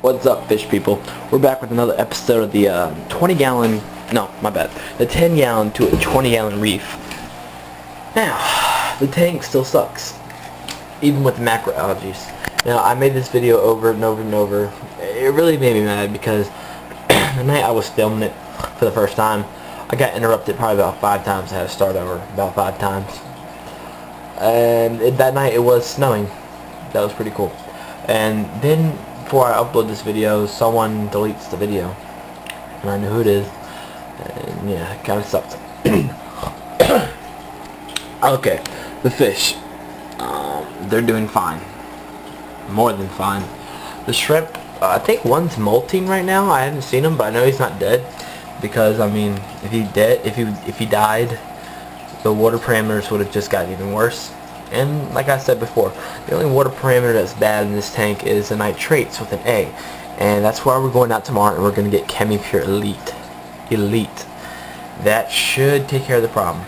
What's up, fish people? We're back with another episode of the 20-gallon, no, my bad, the 10-gallon to a 20-gallon reef. Now, the tank still sucks, even with the macroalgae. Now, I made this video over and over and over. It really made me mad because the night I was filming it for the first time, I got interrupted probably about 5 times. I had to start over about 5 times. And that night it was snowing. That was pretty cool. And then before I upload this video, someone deletes the video, and I know who it is, and yeah, it kind of sucks. Okay, the fish, they're doing fine, more than fine. The shrimp, I think one's molting right now. I haven't seen him, but I know he's not dead, because I mean, if he died, the water parameters would have just gotten even worse. And like I said before, the only water parameter that's bad in this tank is the nitrates with an A. And that's why we're going out tomorrow and we're going to get ChemiPure Elite. That should take care of the problem.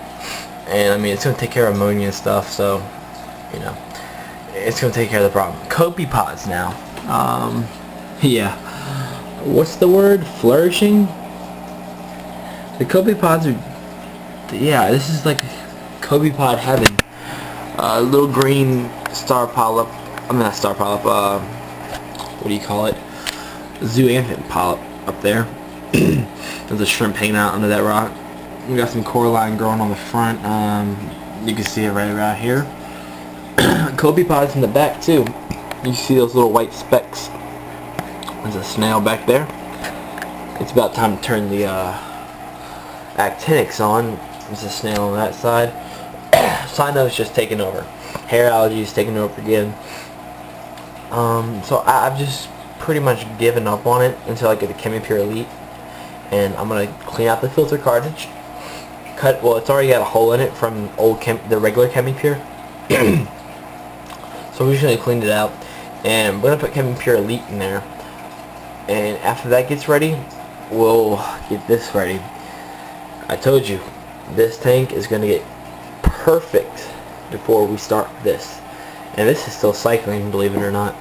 And I mean, it's going to take care of ammonia and stuff, so, you know, it's going to take care of the problem. Copepods now. Yeah. What's the word? Flourishing? The copepods are, yeah, this is like copepod heaven. Little green star polyp, I mean not star polyp, what do you call it? Zoanthid polyp up there. There's a shrimp hanging out under that rock. We got some coralline growing on the front. You can see it right around here. Copepods in the back too. You see those little white specks. There's a snail back there. It's about time to turn the actinics on. There's a snail on that side. Cyno is just taking over. Hair algae is taking over again. So I've just pretty much given up on it until I get the ChemiPure Elite, and I'm gonna clean out the filter cartridge. Well, it's already got a hole in it from the regular ChemiPure. So we usually cleaned it out, and I'm gonna put ChemiPure Elite in there. And after that gets ready, we'll get this ready. I told you, this tank is gonna get perfect before we start this, and this is still cycling, believe it or not.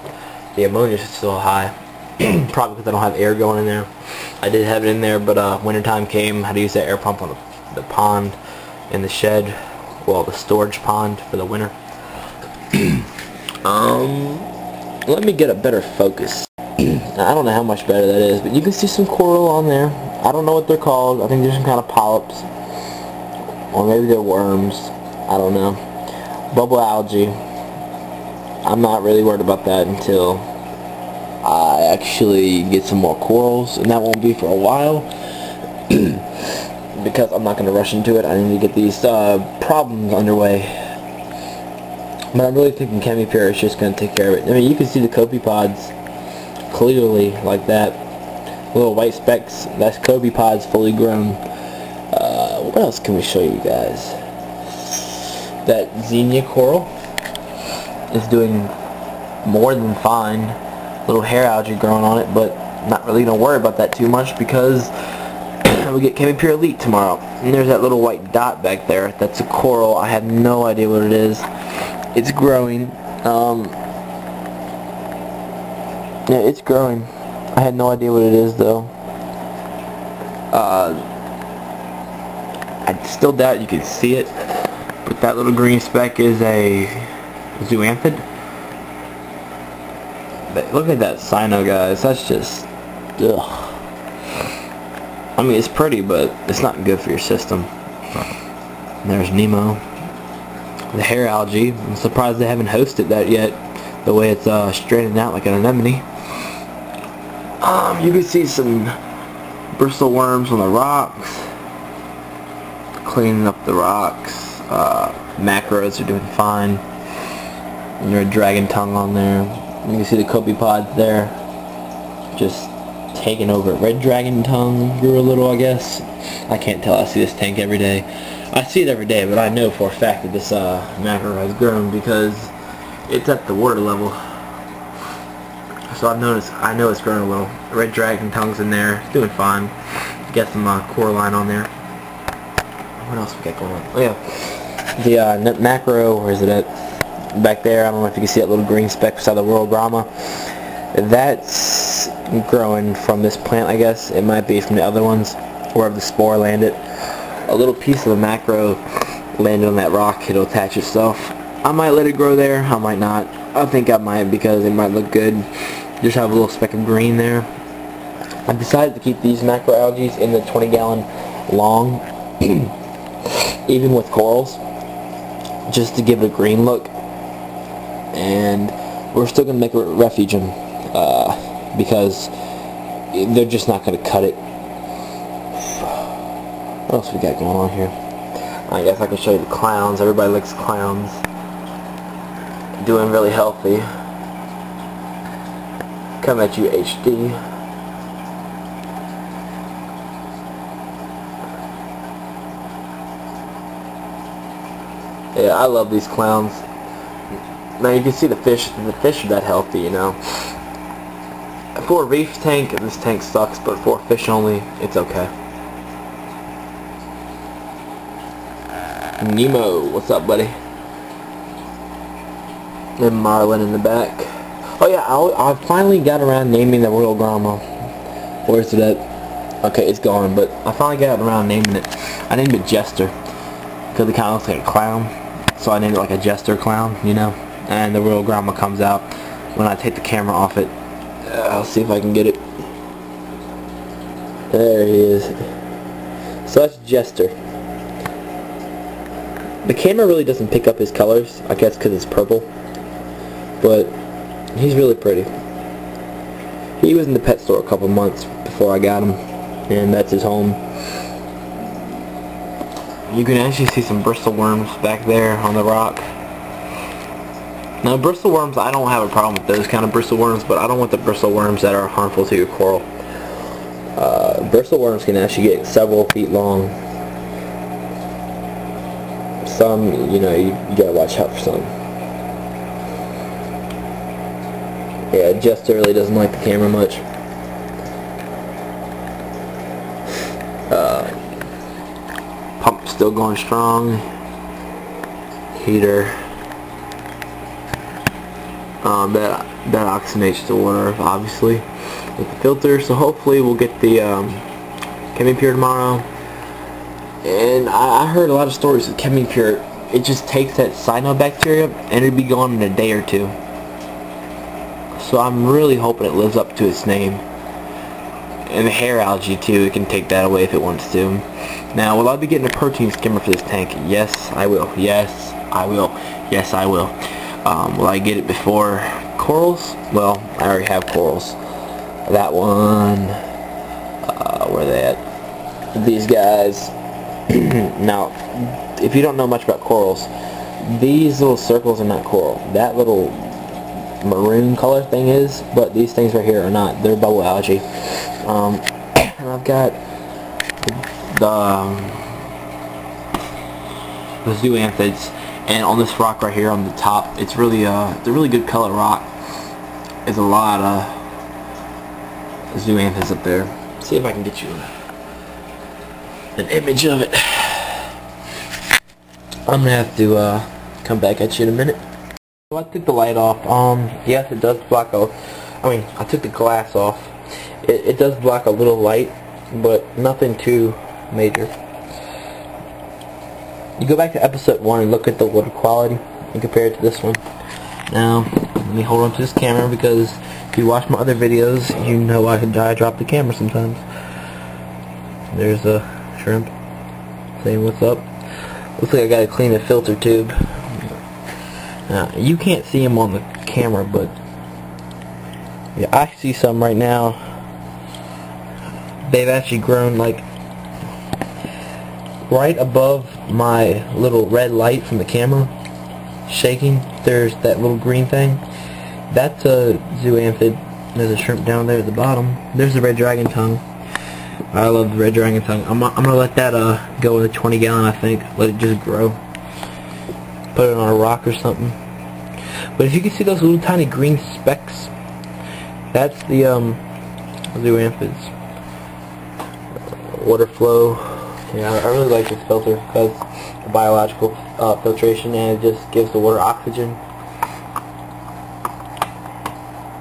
The ammonia is still high, probably because I don't have air going in there. I did have it in there, but wintertime came. I had to use that air pump on the pond in the shed, well, the storage pond for the winter. Let me get a better focus. I don't know how much better that is, but you can see some coral on there. I don't know what they're called. I think they're some kind of polyps, or maybe they're worms. I don't know. Bubble algae. I'm not really worried about that until I actually get some more corals, and that won't be for a while because I'm not going to rush into it. I need to get these problems underway. But I'm really thinking ChemiPure is just going to take care of it. I mean, you can see the copepods clearly like that. Little white specks. That's copepods fully grown. What else can we show you guys? That xenia coral is doing more than fine. Little hair algae growing on it, but not really gonna worry about that too much because we get ChemiPure Elite tomorrow. And there's that little white dot back there. That's a coral. I have no idea what it is. It's growing. Yeah, it's growing. I had no idea what it is though. I still doubt you can see it. But that little green speck is a zoanthid. But look at that cyno, guys. That's just, ugh. I mean, it's pretty, but it's not good for your system. And there's Nemo. The hair algae. I'm surprised they haven't hosted that yet. The way it's straightening out like an anemone. You can see some bristle worms on the rocks. Cleaning up the rocks. Macros are doing fine. And there's a dragon tongue on there. You can see the copepods there, just taking over. Red dragon tongue grew a little, I guess. I can't tell. I see this tank every day. I see it every day, but I know for a fact that this macro has grown because it's at the water level. So I know it's growing a little. Red dragon tongue's in there, it's doing fine. Got some coralline on there. What else we got going on? Oh yeah, the macro, where is it at? Back there, I don't know if you can see that little green speck beside the Royal Brahma. That's growing from this plant, I guess. It might be from the other ones, wherever the spore landed. A little piece of the macro landed on that rock. It'll attach itself. I might let it grow there. I might not. I think I might because it might look good. Just have a little speck of green there. I decided to keep these macroalgae in the 20-gallon long, even with corals, just to give it a green look. And we're still going to make a refuge them because they're just not going to cut it. What else we got going on here? I guess I can show you the clowns. Everybody likes clowns. Doing really healthy. Come at you, HD. Yeah, I love these clowns. Now you can see the fish. The fish are that healthy, you know. For a reef tank, this tank sucks, but for fish only, it's okay. Nemo, what's up, buddy? And Marlin in the back. Oh yeah, I finally got around naming the royal grandma. Where's it at? Okay, it's gone, but I finally got around naming it. I named it Jester because it kind of looks like a clown, so I named it like a Jester clown, you know. And the royal grandma comes out when I take the camera off it. I'll see if I can get it. There he is. So that's Jester. The camera really doesn't pick up his colors, I guess because it's purple, but he's really pretty. He was in the pet store a couple months before I got him, and that's his home. You can actually see some bristle worms back there on the rock. Now bristle worms, I don't have a problem with those kind of bristle worms, but I don't want the bristle worms that are harmful to your coral. Bristle worms can actually get several feet long. Some, you know, you gotta watch out for some. Yeah, Jester really doesn't like the camera much. Pump still going strong. Heater. That oxygenates the water, obviously, with the filter. So hopefully we'll get the Chemi Pure tomorrow. And I heard a lot of stories with Chemi Pure. It just takes that cyno bacteria and it'll be gone in a day or two. So I'm really hoping it lives up to its name. And the hair algae too, it can take that away if it wants to. Now, will I be getting a protein skimmer for this tank? Yes, I will. Yes, I will. Yes, I will. Will I get it before corals? Well, I already have corals. That one. Where are they at? These guys. Now, if you don't know much about corals, these little circles are not coral. That little maroon color thing is, but these things right here are not. They're bubble algae. And I've got the zoanthids, and on this rock right here on the top, it's really it's a really good color rock. There's a lot of zoanthids up there. Let's see if I can get you an image of it. I'm gonna have to come back at you in a minute. So I took the light off. Yes, it does block out. I took the glass off. It does block a little light, but nothing too major. You go back to episode 1 and look at the water quality and compare it to this one. Now, let me hold on to this camera because if you watch my other videos, you know I drop the camera sometimes. There's a shrimp saying what's up. Looks like I gotta clean the filter tube. Now, you can't see them on the camera, but yeah, I see some right now. They've actually grown like right above my little red light from the camera shaking. There's that little green thing. That's a zoanthid. There's a shrimp down there at the bottom. There's the red dragon tongue. I love the red dragon tongue. I'm gonna let that go in a 20-gallon, I think. Let it just grow. Put it on a rock or something. But if you can see those little tiny green specks, that's the zoanthids. Water flow. Yeah, I really like this filter because the biological filtration, and it just gives the water oxygen.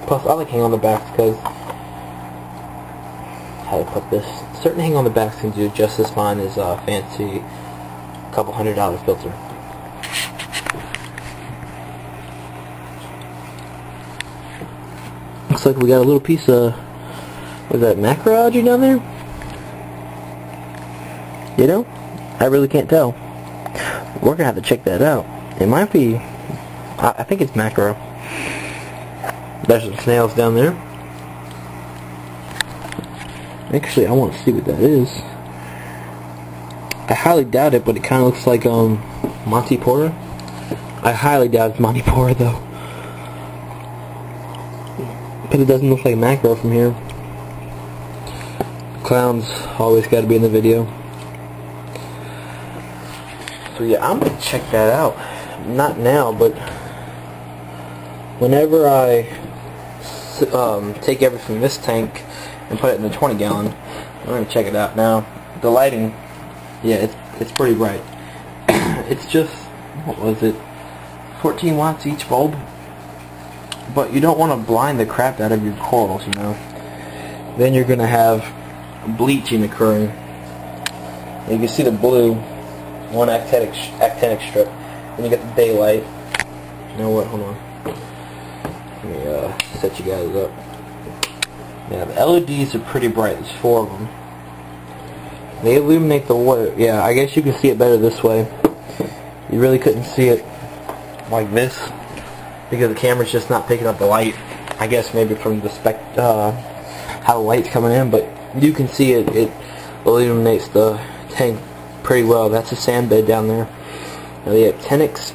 Plus, I like hanging on the backs because how to put this. Certain hang on the back can do just as fine as a fancy couple $100 filter. Looks like we got a little piece of, what is that, macroalgae down there? You know, I really can't tell. We're gonna have to check that out. It might be, I think it's macro. There's some snails down there. Actually, I want to see what that is. I highly doubt it, but it kind of looks like Monty Porter. I highly doubt it's Monty Porter though. But it doesn't look like macro from here. Clowns always got to be in the video. So yeah, I'm gonna check that out. Not now, but whenever I take everything from this tank and put it in the 20-gallon, I'm gonna check it out. Now, the lighting, yeah, it's pretty bright. It's just, what was it, 14 watts each bulb. But you don't want to blind the crap out of your corals, you know. Then you're gonna have bleaching occurring. You can see the blue, one actinic strip, and you get the daylight. You know what? Hold on. Let me set you guys up. Yeah, the LEDs are pretty bright. There's 4 of them. They illuminate the water. Yeah, I guess you can see it better this way. You really couldn't see it like this because the camera's just not picking up the light. I guess maybe from the how the light's coming in, but you can see it. It illuminates the tank pretty well. That's a sand bed down there. Now the actinics,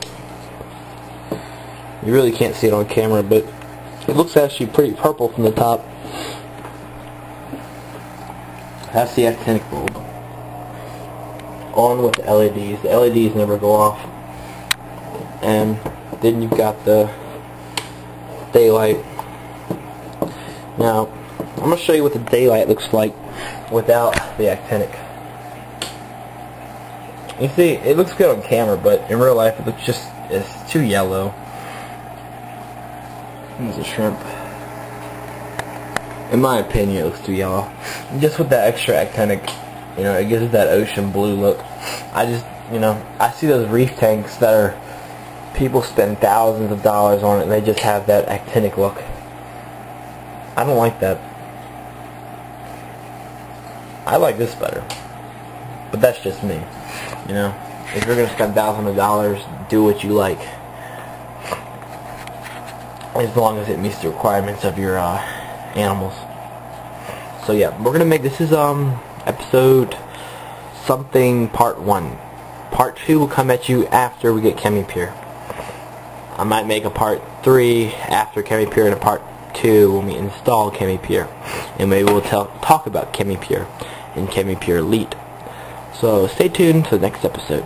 you really can't see it on camera, but it looks actually pretty purple from the top. That's the actinic bulb. On with the LEDs. The LEDs never go off. And then you've got the daylight. Now, I'm going to show you what the daylight looks like without the actinic. You see, it looks good on camera, but in real life it looks just, it's too yellow. There's a shrimp. In my opinion, it looks too yellow. Just with that extra actinic, you know, it gives it that ocean blue look. I just, you know, I see those reef tanks that are, people spend thousands of dollars on it and they just have that actinic look. I don't like that. I like this better. But that's just me. You know, if you're going to spend thousands of dollars, do what you like. As long as it meets the requirements of your animals. So yeah, we're going to make, this is episode something part 1. Part 2 will come at you after we get ChemiPure. I might make a part 3 after ChemiPure and a part 2 when we install ChemiPure. And maybe we'll talk about ChemiPure and ChemiPure Elite. So stay tuned to the next episode.